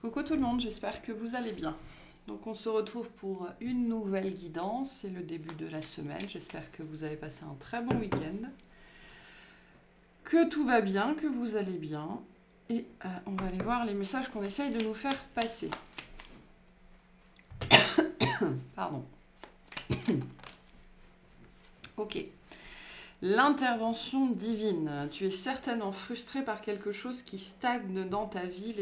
Coucou tout le monde, j'espère que vous allez bien. Donc on se retrouve pour une nouvelle guidance, c'est le début de la semaine, j'espère que vous avez passé un très bon week-end, que tout va bien, que vous allez bien, et on va aller voir les messages qu'on essaye de nous faire passer. Pardon. Ok. L'intervention divine. Tu es certainement frustré par quelque chose qui stagne dans ta vie.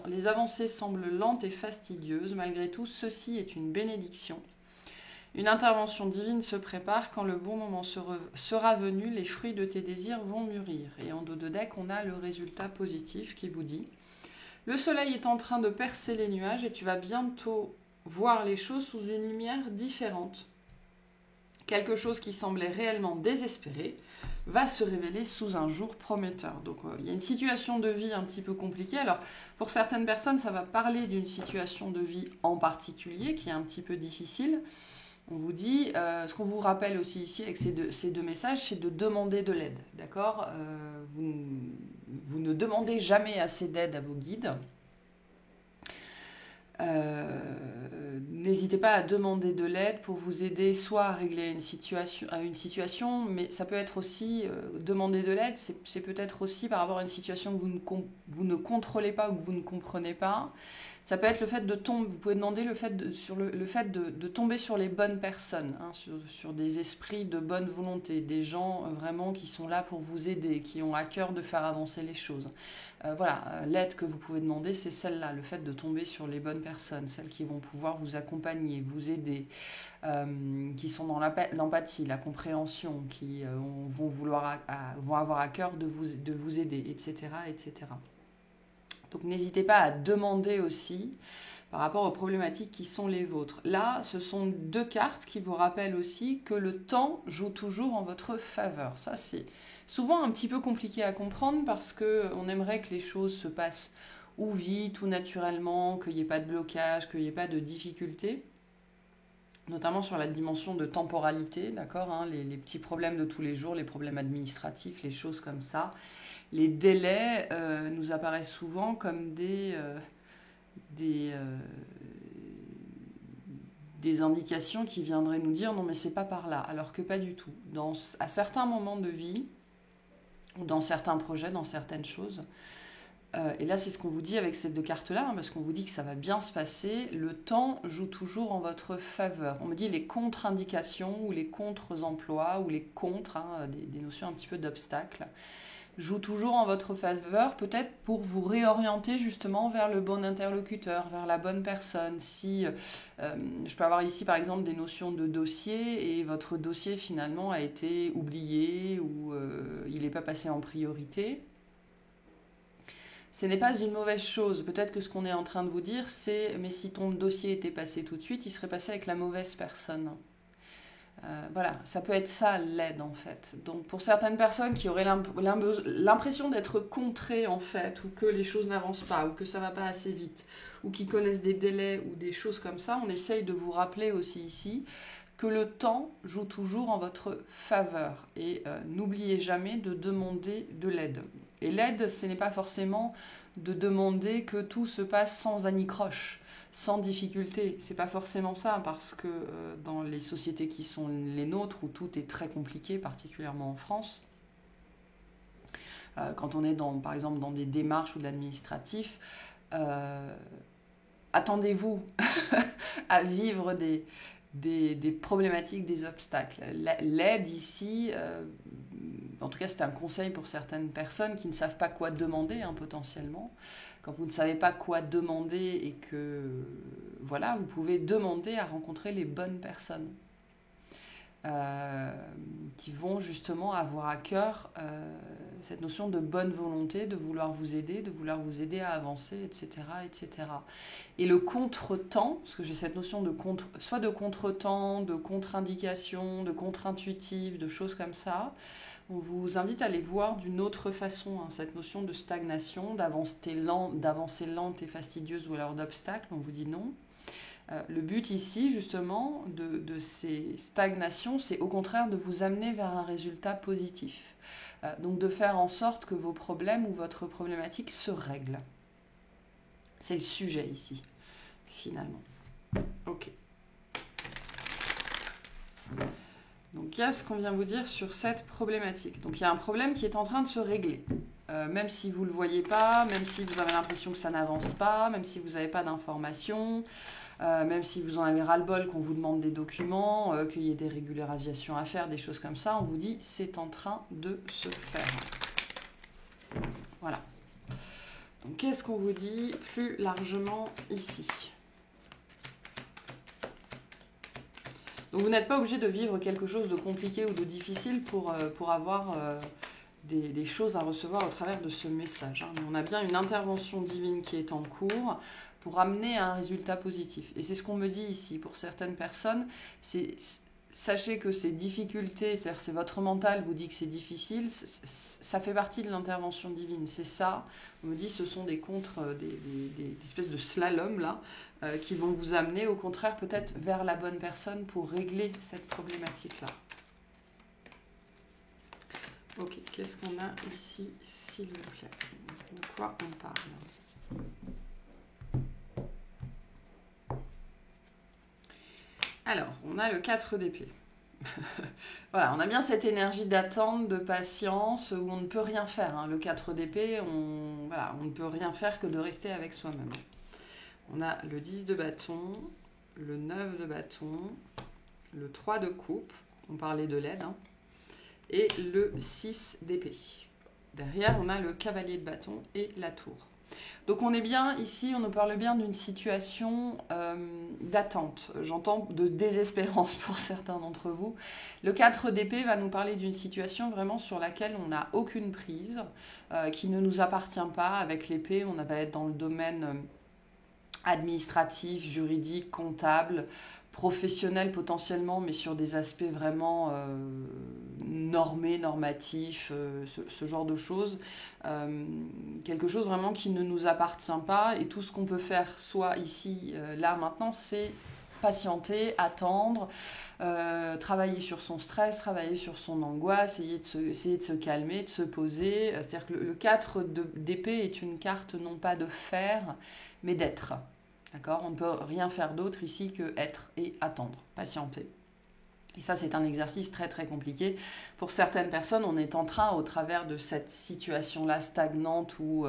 Les avancées semblent lentes et fastidieuses. Malgré tout, ceci est une bénédiction. Une intervention divine se prépare. Quand le bon moment sera venu, les fruits de tes désirs vont mûrir. Et en dos de deck, on a le résultat positif qui vous dit: le soleil est en train de percer les nuages et tu vas bientôt voir les choses sous une lumière différente. Quelque chose qui semblait réellement désespéré va se révéler sous un jour prometteur. Donc il y a une situation de vie un petit peu compliquée. Alors pour certaines personnes, ça va parler d'une situation de vie en particulier qui est un petit peu difficile. On vous dit, ce qu'on vous rappelle aussi ici avec ces deux messages, c'est de demander de l'aide. D'accord, vous ne demandez jamais assez d'aide à vos guides. N'hésitez pas à demander de l'aide pour vous aider soit à régler une situation, mais ça peut être aussi demander de l'aide, c'est peut-être aussi par rapport à une situation que vous ne contrôlez pas ou que vous ne comprenez pas. Ça peut être le fait de tomber, vous pouvez demander le fait de tomber sur les bonnes personnes, hein, sur des esprits de bonne volonté, des gens vraiment qui sont là pour vous aider, qui ont à cœur de faire avancer les choses. Voilà, l'aide que vous pouvez demander, c'est celle-là, le fait de tomber sur les bonnes personnes, celles qui vont pouvoir vous accompagner, vous aider, qui sont dans l'empathie, la compréhension, qui vont avoir à cœur de vous aider, etc., etc. Donc n'hésitez pas à demander aussi par rapport aux problématiques qui sont les vôtres. Là, ce sont deux cartes qui vous rappellent aussi que le temps joue toujours en votre faveur. Ça, c'est souvent un petit peu compliqué à comprendre parce qu'on aimerait que les choses se passent ou vite ou naturellement, qu'il n'y ait pas de blocage, qu'il n'y ait pas de difficultés, notamment sur la dimension de temporalité, d'accord, hein, les petits problèmes de tous les jours, les problèmes administratifs, les choses comme ça. Les délais nous apparaissent souvent comme des indications qui viendraient nous dire non mais c'est pas par là, alors que pas du tout. À certains moments de vie, ou dans certains projets, dans certaines choses, et là c'est ce qu'on vous dit avec ces deux cartes-là, hein, parce qu'on vous dit que ça va bien se passer, le temps joue toujours en votre faveur. On me dit les contre-indications, ou les contre-emplois, ou les contre, hein, des notions un petit peu d'obstacles, joue toujours en votre faveur, peut-être pour vous réorienter justement vers le bon interlocuteur, vers la bonne personne. Si je peux avoir ici par exemple des notions de dossier et votre dossier finalement a été oublié ou il n'est pas passé en priorité, ce n'est pas une mauvaise chose. Peut-être que ce qu'on est en train de vous dire, c'est mais si ton dossier était passé tout de suite, il serait passé avec la mauvaise personne. Voilà, ça peut être ça l'aide en fait. Donc pour certaines personnes qui auraient l'impression d'être contrées en fait, ou que les choses n'avancent pas, ou que ça va pas assez vite, ou qui connaissent des délais ou des choses comme ça, on essaye de vous rappeler aussi ici que le temps joue toujours en votre faveur. Et n'oubliez jamais de demander de l'aide. Et l'aide, ce n'est pas forcément de demander que tout se passe sans anicroche, sans difficulté. C'est pas forcément ça, parce que dans les sociétés qui sont les nôtres, où tout est très compliqué, particulièrement en France, quand on est par exemple dans des démarches ou de l'administratif, attendez-vous à vivre des problématiques, des obstacles. L'aide ici, en tout cas c'est un conseil pour certaines personnes qui ne savent pas quoi demander, hein, potentiellement. Quand vous ne savez pas quoi demander et que voilà, vous pouvez demander à rencontrer les bonnes personnes qui vont justement avoir à cœur cette notion de bonne volonté, de vouloir vous aider à avancer, etc., etc. Et le contre-temps, parce que j'ai cette notion soit de contre-temps, de contre-indication, de contre-intuitive, de choses comme ça. On vous invite à les voir d'une autre façon, hein, cette notion de stagnation, d'avancée lente et fastidieuse ou alors d'obstacle. On vous dit non. Le but ici, justement, de ces stagnations, c'est au contraire de vous amener vers un résultat positif. Donc de faire en sorte que vos problèmes ou votre problématique se règlent. C'est le sujet ici, finalement. Ok. Donc, qu'est-ce qu'on vient vous dire sur cette problématique? Donc, il y a un problème qui est en train de se régler. Même si vous ne le voyez pas, même si vous avez l'impression que ça n'avance pas, même si vous n'avez pas d'informations, même si vous en avez ras-le-bol qu'on vous demande des documents, qu'il y ait des régularisations à faire, des choses comme ça, on vous dit c'est en train de se faire. Voilà. Donc, qu'est-ce qu'on vous dit plus largement ici? Donc, vous n'êtes pas obligé de vivre quelque chose de compliqué ou de difficile pour avoir des choses à recevoir au travers de ce message. Mais on a bien une intervention divine qui est en cours pour amener à un résultat positif. Et c'est ce qu'on me dit ici. Pour certaines personnes, sachez que ces difficultés, c'est-à-dire c'est votre mental vous dit que c'est difficile, ça fait partie de l'intervention divine. C'est ça, on me dit, ce sont des espèces de slalom là, qui vont vous amener au contraire peut-être vers la bonne personne pour régler cette problématique-là. Ok, qu'est-ce qu'on a ici, s'il vous plaît? De quoi on parle? Alors, on a le 4 d'épée. Voilà, on a bien cette énergie d'attente, de patience, où on ne peut rien faire. Hein. Le 4 d'épée, on ne peut rien faire que de rester avec soi-même. On a le 10 de bâton, le 9 de bâton, le 3 de coupe, on parlait de l'aide, hein, et le 6 d'épée. Derrière, on a le cavalier de bâton et la tour. Donc on est bien ici, on nous parle bien d'une situation d'attente, j'entends de désespérance pour certains d'entre vous. Le 4 d'épée va nous parler d'une situation vraiment sur laquelle on n'a aucune prise, qui ne nous appartient pas. Avec l'épée, on va être dans le domaine administratif, juridique, comptable, professionnel potentiellement, mais sur des aspects vraiment normés, normatifs, ce genre de choses. Quelque chose vraiment qui ne nous appartient pas, et tout ce qu'on peut faire, soit ici, là, maintenant, c'est patienter, attendre, travailler sur son stress, travailler sur son angoisse, essayer de se calmer, de se poser. C'est-à-dire que le 4 d'épée est une carte non pas de faire, mais d'être. D'accord ? On ne peut rien faire d'autre ici que être et attendre, patienter. Et ça, c'est un exercice très très compliqué. Pour certaines personnes, on est en train, au travers de cette situation-là stagnante où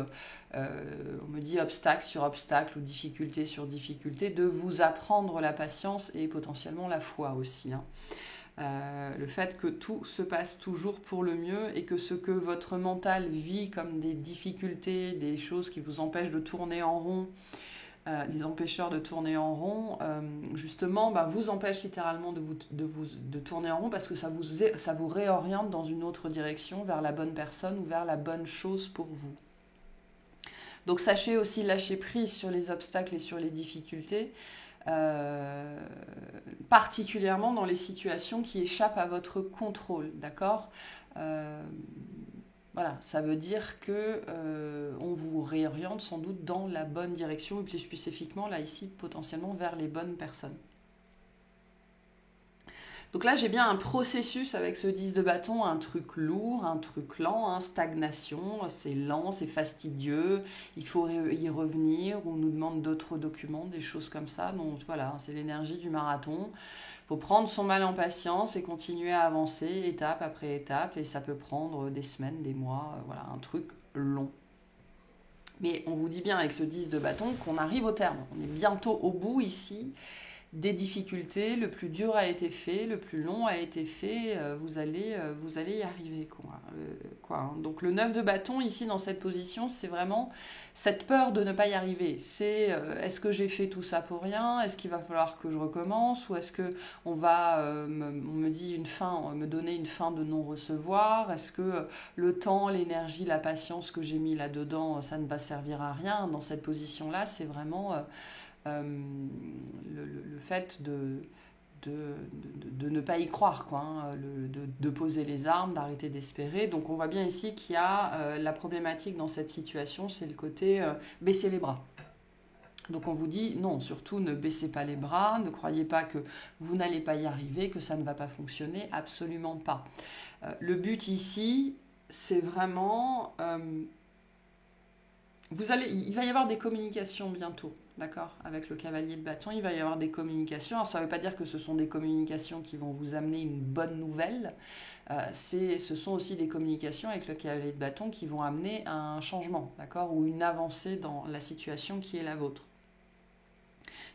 on me dit obstacle sur obstacle ou difficulté sur difficulté, de vous apprendre la patience et potentiellement la foi aussi. Hein. Le fait que tout se passe toujours pour le mieux et que ce que votre mental vit comme des difficultés, des choses qui vous empêchent de tourner en rond, des empêcheurs de tourner en rond, justement, vous empêche littéralement de tourner en rond parce que ça vous réoriente dans une autre direction, vers la bonne personne ou vers la bonne chose pour vous. Donc sachez aussi lâcher prise sur les obstacles et sur les difficultés, particulièrement dans les situations qui échappent à votre contrôle, d'accord ? Voilà, ça veut dire que on vous réoriente sans doute dans la bonne direction, et plus spécifiquement, là, ici, potentiellement vers les bonnes personnes. Donc là, j'ai bien un processus avec ce 10 de bâton, un truc lourd, un truc lent, hein, stagnation, c'est lent, c'est fastidieux, il faut y revenir, on nous demande d'autres documents, des choses comme ça. Donc voilà, c'est l'énergie du marathon. Il faut prendre son mal en patience et continuer à avancer étape après étape, et ça peut prendre des semaines, des mois, voilà, un truc long. Mais on vous dit bien avec ce 10 de bâton qu'on arrive au terme, on est bientôt au bout ici des difficultés, le plus dur a été fait, le plus long a été fait, vous allez y arriver. Hein. Donc le 9 de bâton ici dans cette position, c'est vraiment cette peur de ne pas y arriver. C'est est-ce que j'ai fait tout ça pour rien? Est-ce qu'il va falloir que je recommence? Ou est-ce qu'on va on me dit me donner une fin de non-recevoir? Est-ce que le temps, l'énergie, la patience que j'ai mis là-dedans, ça ne va servir à rien? Dans cette position-là, c'est vraiment le fait de ne pas y croire, quoi, hein, de poser les armes, d'arrêter d'espérer. Donc on voit bien ici qu'il y a la problématique dans cette situation, c'est le côté baisser les bras. Donc on vous dit non, surtout ne baissez pas les bras, ne croyez pas que vous n'allez pas y arriver, que ça ne va pas fonctionner, absolument pas. Le but ici, c'est vraiment il va y avoir des communications bientôt, d'accord? Avec le cavalier de bâton, il va y avoir des communications. Alors ça ne veut pas dire que ce sont des communications qui vont vous amener une bonne nouvelle. Ce sont aussi des communications avec le cavalier de bâton qui vont amener un changement, d'accord? Ou une avancée dans la situation qui est la vôtre.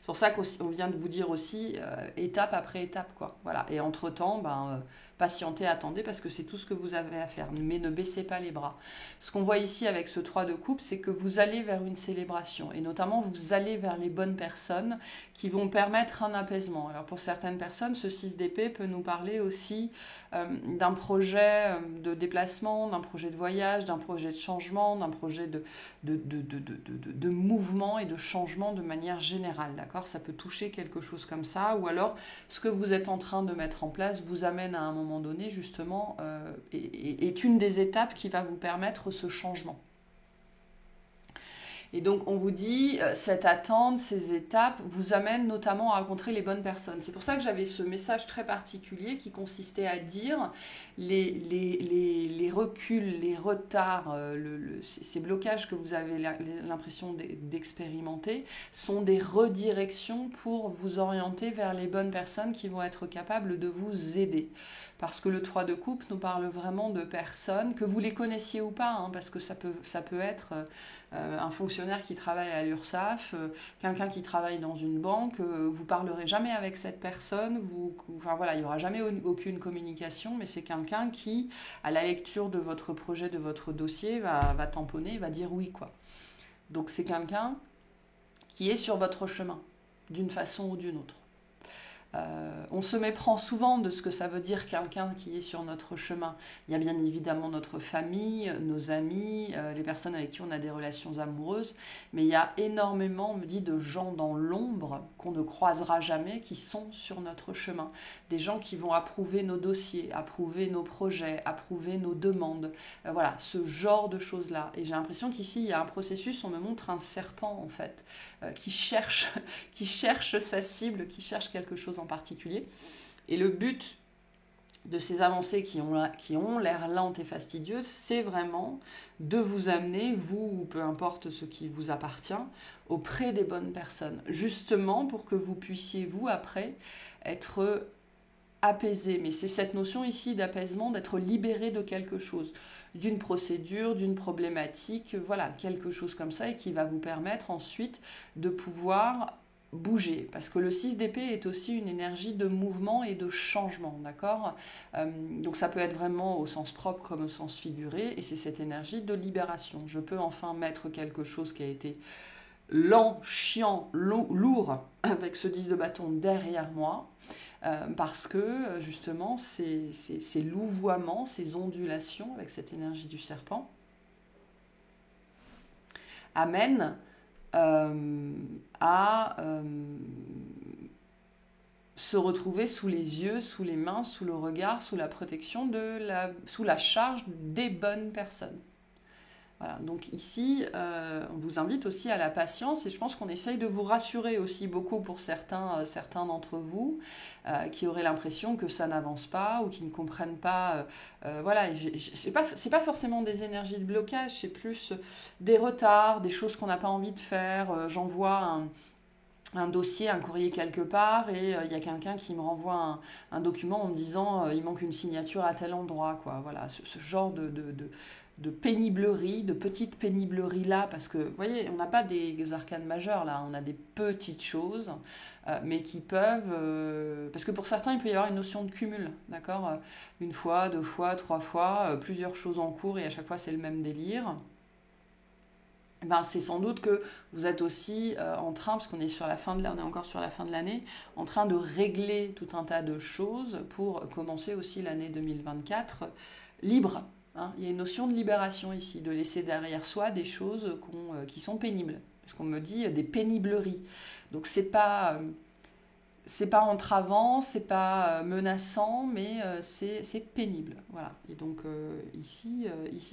C'est pour ça qu'on vient de vous dire aussi étape après étape, quoi. Voilà. Et entre-temps, patientez, attendez, parce que c'est tout ce que vous avez à faire. Mais ne baissez pas les bras. Ce qu'on voit ici avec ce 3 de coupe, c'est que vous allez vers une célébration. Et notamment, vous allez vers les bonnes personnes qui vont permettre un apaisement. Alors pour certaines personnes, ce 6 d'épée peut nous parler aussi d'un projet de déplacement, d'un projet de voyage, d'un projet de changement, d'un projet de mouvement et de changement de manière générale, d'accord? Ça peut toucher quelque chose comme ça, ou alors ce que vous êtes en train de mettre en place vous amène à un moment donné, justement, est une des étapes qui va vous permettre ce changement. Et donc, on vous dit, cette attente, ces étapes vous amènent notamment à rencontrer les bonnes personnes. C'est pour ça que j'avais ce message très particulier qui consistait à dire les reculs, les retards, ces blocages que vous avez l'impression d'expérimenter sont des redirections pour vous orienter vers les bonnes personnes qui vont être capables de vous aider. Parce que le 3 de coupe nous parle vraiment de personnes, que vous les connaissiez ou pas, hein, parce que ça peut être un fonctionnaire qui travaille à l'URSSAF, quelqu'un qui travaille dans une banque, vous parlerez jamais avec cette personne, enfin voilà, il n'y aura jamais aucune communication, mais c'est quelqu'un qui, à la lecture de votre projet, de votre dossier, va tamponner, va dire oui, quoi. Donc c'est quelqu'un qui est sur votre chemin, d'une façon ou d'une autre. On se méprend souvent de ce que ça veut dire quelqu'un qui est sur notre chemin. Il y a bien évidemment notre famille, nos amis, les personnes avec qui on a des relations amoureuses, mais il y a énormément, on me dit, de gens dans l'ombre qu'on ne croisera jamais qui sont sur notre chemin. Des gens qui vont approuver nos dossiers, approuver nos projets, approuver nos demandes. Voilà, ce genre de choses-là. Et j'ai l'impression qu'ici, il y a un processus, on me montre un serpent en fait, qui cherche sa cible, qui cherche quelque chose en particulier. Et le but de ces avancées qui ont l'air lentes et fastidieuses, c'est vraiment de vous amener, vous ou peu importe ce qui vous appartient, auprès des bonnes personnes. Justement pour que vous puissiez, vous, après, être apaisé. Mais c'est cette notion ici d'apaisement, d'être libéré de quelque chose, d'une procédure, d'une problématique, voilà, quelque chose comme ça, et qui va vous permettre ensuite de pouvoir bouger, parce que le 6 d'épée est aussi une énergie de mouvement et de changement, d'accord? Donc ça peut être vraiment au sens propre comme au sens figuré, et c'est cette énergie de libération. Je peux enfin mettre quelque chose qui a été lent, chiant, lourd, avec ce 10 de bâton derrière moi, parce que justement ces louvoiements, ces ondulations avec cette énergie du serpent amènent à se retrouver sous les yeux, sous les mains, sous le regard, sous la protection, sous la charge des bonnes personnes. Voilà, donc ici, on vous invite aussi à la patience, et je pense qu'on essaye de vous rassurer aussi beaucoup pour certains d'entre vous qui auraient l'impression que ça n'avance pas ou qui ne comprennent pas. Voilà, c'est pas forcément des énergies de blocage, c'est plus des retards, des choses qu'on n'a pas envie de faire. J'envoie un dossier, un courrier quelque part, et il y a quelqu'un qui me renvoie un document en me disant il manque une signature à tel endroit, quoi. Voilà, ce genre de péniblerie, de petites pénibleries là, parce que, vous voyez, on n'a pas des arcanes majeures là, on a des petites choses, mais qui peuvent, parce que pour certains, il peut y avoir une notion de cumul, d'accord? Une fois, deux fois, trois fois, plusieurs choses en cours, et à chaque fois, c'est le même délire. C'est sans doute que vous êtes aussi en train, parce qu'on est encore sur la fin de l'année, en train de régler tout un tas de choses pour commencer aussi l'année 2024 libre. Hein. Il y a une notion de libération ici, de laisser derrière soi des choses qui sont pénibles. Parce qu'on me dit des pénibleries. Donc c'est pas entravant, c'est pas menaçant, mais c'est pénible. Voilà. Et donc ici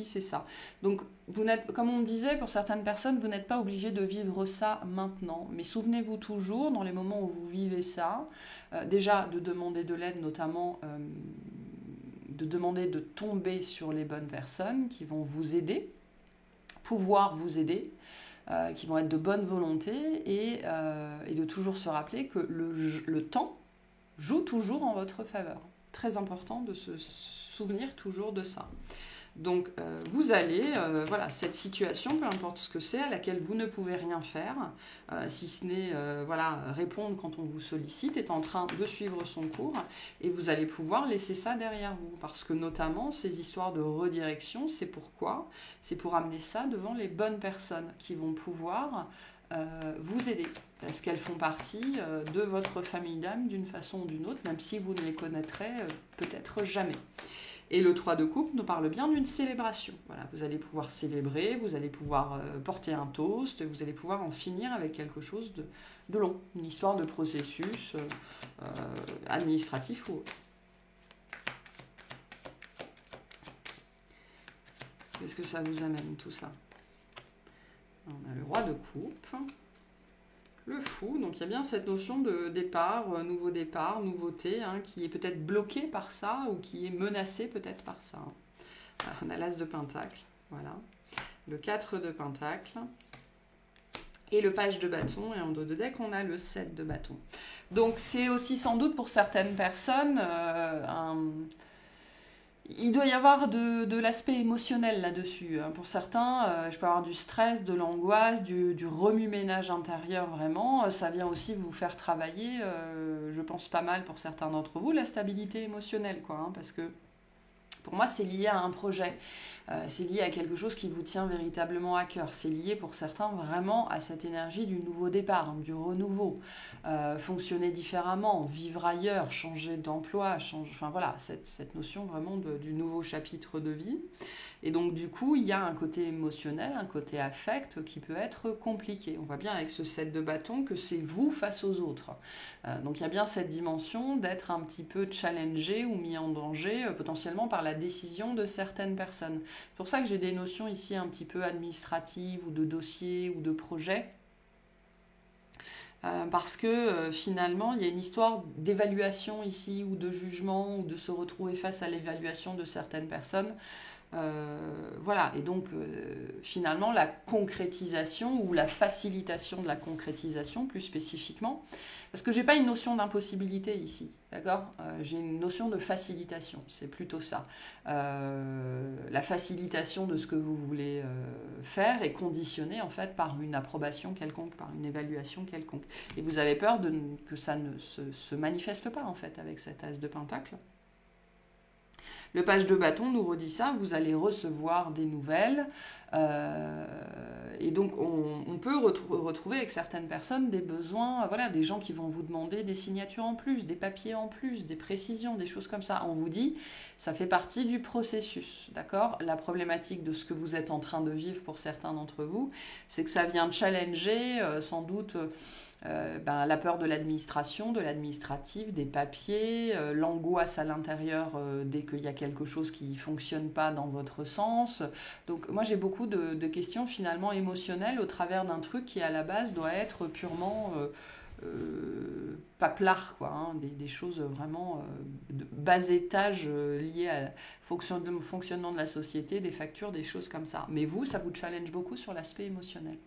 c'est ça. Donc vous n'êtes, comme on me disait, pour certaines personnes, vous n'êtes pas obligé de vivre ça maintenant. Mais souvenez-vous toujours, dans les moments où vous vivez ça, déjà de demander de l'aide, notamment de demander de tomber sur les bonnes personnes qui vont vous aider pouvoir vous aider, qui vont être de bonne volonté et de toujours se rappeler que le temps joue toujours en votre faveur. Très important de se souvenir toujours de ça. Donc vous allez, voilà, cette situation, peu importe ce que c'est, à laquelle vous ne pouvez rien faire, si ce n'est voilà, répondre quand on vous sollicite, est en train de suivre son cours, et vous allez pouvoir laisser ça derrière vous. Parce que notamment, ces histoires de redirection, c'est pourquoi? C'est pour amener ça devant les bonnes personnes qui vont pouvoir vous aider. Parce qu'elles font partie de votre famille d'âme d'une façon ou d'une autre, même si vous ne les connaîtrez peut-être jamais. Et le 3 de coupe nous parle bien d'une célébration. Voilà, vous allez pouvoir célébrer, vous allez pouvoir porter un toast, vous allez pouvoir en finir avec quelque chose de long, une histoire de processus administratif ou autre. Qu'est-ce que ça vous amène tout ça? On a le roi de coupe, le fou, donc il y a bien cette notion de départ, nouveauté, hein, qui est peut-être bloquée par ça ou qui est menacée peut-être par ça. Voilà, on a l'as de pentacle, voilà. Le 4 de pentacle et le page de bâton, et en dos de deck on a le 7 de bâton. Donc c'est aussi sans doute pour certaines personnes il doit y avoir de l'aspect émotionnel là-dessus. Pour certains, je peux avoir du stress, de l'angoisse, du remue-ménage intérieur vraiment. Ça vient aussi vous faire travailler, je pense pas mal pour certains d'entre vous, la stabilité émotionnelle, quoi, hein, parce que pour moi, c'est lié à un projet. C'est lié à quelque chose qui vous tient véritablement à cœur. C'est lié pour certains vraiment à cette énergie du nouveau départ, du renouveau. Fonctionner différemment, vivre ailleurs, changer d'emploi, enfin voilà, cette notion vraiment du nouveau chapitre de vie. Et donc du coup, il y a un côté émotionnel, un côté affect qui peut être compliqué. On voit bien avec ce 7 de bâton que c'est vous face aux autres. Donc il y a bien cette dimension d'être un petit peu challengé ou mis en danger potentiellement par la décision de certaines personnes. C'est pour ça que j'ai des notions ici un petit peu administratives ou de dossiers ou de projets. Parce que finalement, il y a une histoire d'évaluation ici ou de jugement ou de se retrouver face à l'évaluation de certaines personnes. Voilà, et donc finalement la concrétisation ou la facilitation de la concrétisation plus spécifiquement, parce que j'ai pas une notion d'impossibilité ici, d'accord, j'ai une notion de facilitation, c'est plutôt ça. La facilitation de ce que vous voulez faire est conditionnée en fait par une approbation quelconque, par une évaluation quelconque, et vous avez peur que ça ne se manifeste pas en fait avec cet as de pentacle. Le page de bâton nous redit ça, vous allez recevoir des nouvelles, et donc on peut retrouver avec certaines personnes des besoins, voilà, des gens qui vont vous demander des signatures en plus, des papiers en plus, des précisions, des choses comme ça. On vous dit, ça fait partie du processus, d'accord? La problématique de ce que vous êtes en train de vivre pour certains d'entre vous, c'est que ça vient challenger sans doute la peur de l'administration, de l'administratif, des papiers, l'angoisse à l'intérieur dès qu'il y a quelque chose qui ne fonctionne pas dans votre sens. Donc moi j'ai beaucoup de questions finalement émotionnelles au travers d'un truc qui à la base doit être purement paplard, quoi, hein, des choses vraiment de bas étage liées à fonctionnement de la société, des factures, des choses comme ça. Mais vous, ça vous challenge beaucoup sur l'aspect émotionnel.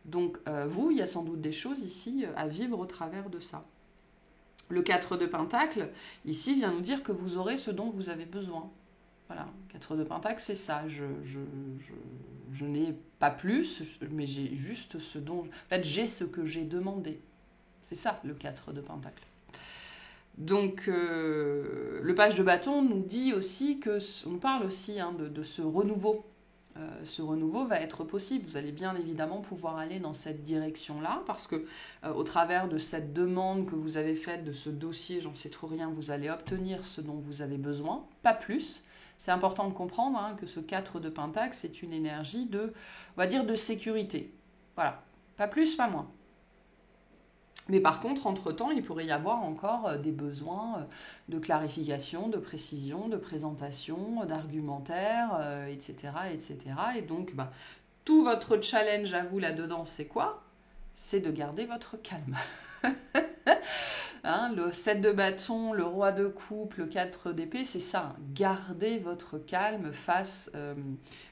Donc vous, il y a sans doute des choses ici à vivre au travers de ça. Le 4 de pentacle, ici, vient nous dire que vous aurez ce dont vous avez besoin. Voilà, 4 de pentacle, c'est ça. Je n'ai pas plus, mais j'ai juste ce dont... En fait, j'ai ce que j'ai demandé. C'est ça, le 4 de pentacle. Donc, le page de bâton nous dit aussi que... On parle aussi de ce renouveau. Ce renouveau va être possible. Vous allez bien évidemment pouvoir aller dans cette direction-là parce que au travers de cette demande que vous avez faite, de ce dossier, j'en sais trop rien, vous allez obtenir ce dont vous avez besoin, pas plus. C'est important de comprendre que ce 4 de pentacle, c'est une énergie de, on va dire, de sécurité. Voilà, pas plus, pas moins. Mais par contre, entre-temps, il pourrait y avoir encore des besoins de clarification, de précision, de présentation, d'argumentaire, etc., etc. Et donc, tout votre challenge à vous là-dedans, c'est quoi? C'est de garder votre calme. Hein, le 7 de bâton, le roi de coupe, le 4 d'épée, c'est ça. Gardez votre calme face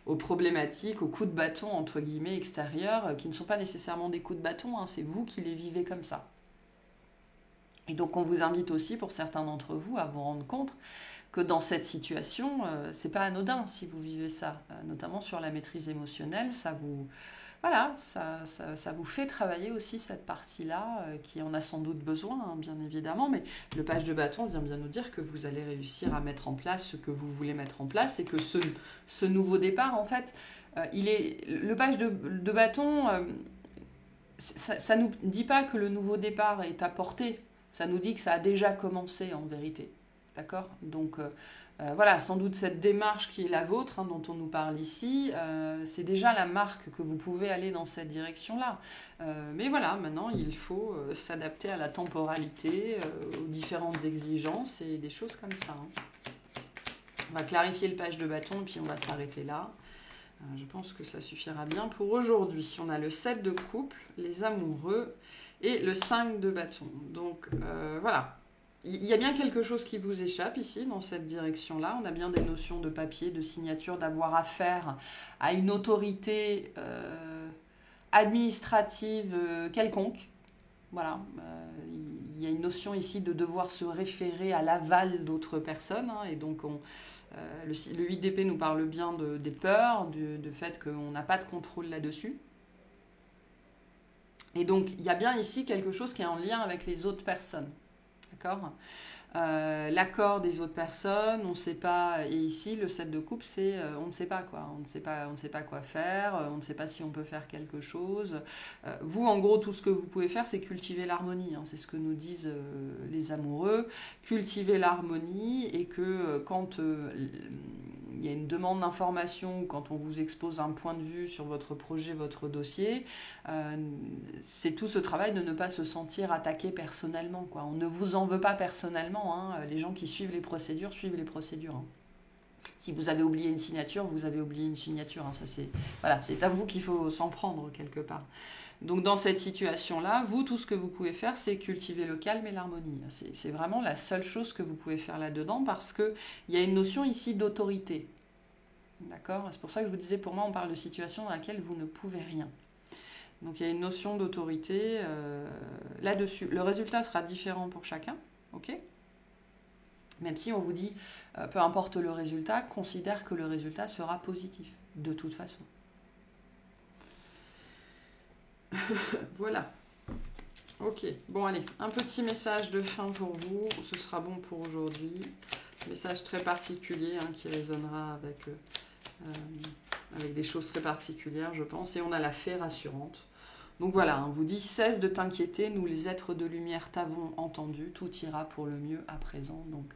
aux problématiques, aux coups de bâton, entre guillemets, extérieurs, qui ne sont pas nécessairement des coups de bâton, hein, c'est vous qui les vivez comme ça. Et donc on vous invite aussi, pour certains d'entre vous, à vous rendre compte que dans cette situation, c'est pas anodin si vous vivez ça, notamment sur la maîtrise émotionnelle, ça vous... Voilà, ça vous fait travailler aussi cette partie-là, qui en a sans doute besoin, hein, bien évidemment, mais le page de bâton vient bien nous dire que vous allez réussir à mettre en place ce que vous voulez mettre en place, et que ce nouveau départ, en fait, le page de bâton, ça ne nous dit pas que le nouveau départ est à portée, ça nous dit que ça a déjà commencé en vérité. D'accord ? Donc voilà, sans doute cette démarche qui est la vôtre, hein, dont on nous parle ici, c'est déjà la marque que vous pouvez aller dans cette direction-là. Mais voilà, maintenant, il faut s'adapter à la temporalité, aux différentes exigences et des choses comme ça. Hein. On va clarifier le page de bâton et puis on va s'arrêter là. Je pense que ça suffira bien pour aujourd'hui. On a le 7 de couple, les amoureux et le 5 de bâton. Donc voilà. Il y a bien quelque chose qui vous échappe ici, dans cette direction-là. On a bien des notions de papier, de signature, d'avoir affaire à une autorité administrative quelconque. Voilà. Il y a une notion ici de devoir se référer à l'aval d'autres personnes. Hein, et donc, le 8 d'épée nous parle bien des peurs, du fait qu'on n'a pas de contrôle là-dessus. Et donc, il y a bien ici quelque chose qui est en lien avec les autres personnes. D'accord ? L'accord des autres personnes, on ne sait pas, et ici le 7 de coupe c'est on ne sait pas quoi, on ne sait pas quoi faire, on ne sait pas si on peut faire quelque chose. Vous en gros tout ce que vous pouvez faire c'est cultiver l'harmonie, hein, c'est ce que nous disent les amoureux, cultiver l'harmonie, et que quand il y a une demande d'information, quand on vous expose un point de vue sur votre projet, votre dossier, c'est tout ce travail de ne pas se sentir attaqué personnellement, quoi. On ne vous en veut pas personnellement, hein. Les gens qui suivent les procédures. Hein. Si vous avez oublié une signature, vous avez oublié une signature. Hein. Ça, c'est à vous qu'il faut s'en prendre quelque part. Donc dans cette situation-là, vous, tout ce que vous pouvez faire, c'est cultiver le calme et l'harmonie. C'est vraiment la seule chose que vous pouvez faire là-dedans, parce qu'il y a une notion ici d'autorité. D'accord ? C'est pour ça que je vous disais, pour moi, on parle de situation dans laquelle vous ne pouvez rien. Donc il y a une notion d'autorité là-dessus. Le résultat sera différent pour chacun, ok ? Même si on vous dit, peu importe le résultat, considère que le résultat sera positif, de toute façon. Voilà. Ok, bon allez, un petit message de fin pour vous, ce sera bon pour aujourd'hui. Message très particulier, hein, qui résonnera avec des choses très particulières, je pense. Et on a la fée rassurante. Donc voilà, on vous dit, cesse de t'inquiéter, nous les êtres de lumière t'avons entendu, tout ira pour le mieux à présent. Donc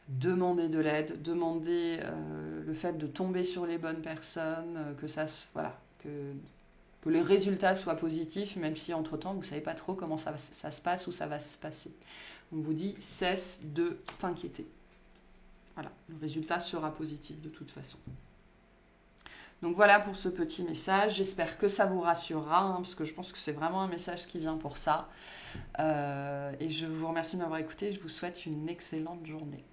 demandez de l'aide, demandez le fait de tomber sur les bonnes personnes, que les résultats soient positifs, même si entre-temps, vous ne savez pas trop comment ça se passe ou ça va se passer. On vous dit, cesse de t'inquiéter. Voilà, le résultat sera positif de toute façon. Donc voilà pour ce petit message. J'espère que ça vous rassurera, hein, parce que je pense que c'est vraiment un message qui vient pour ça. Et je vous remercie de m'avoir écouté. Je vous souhaite une excellente journée.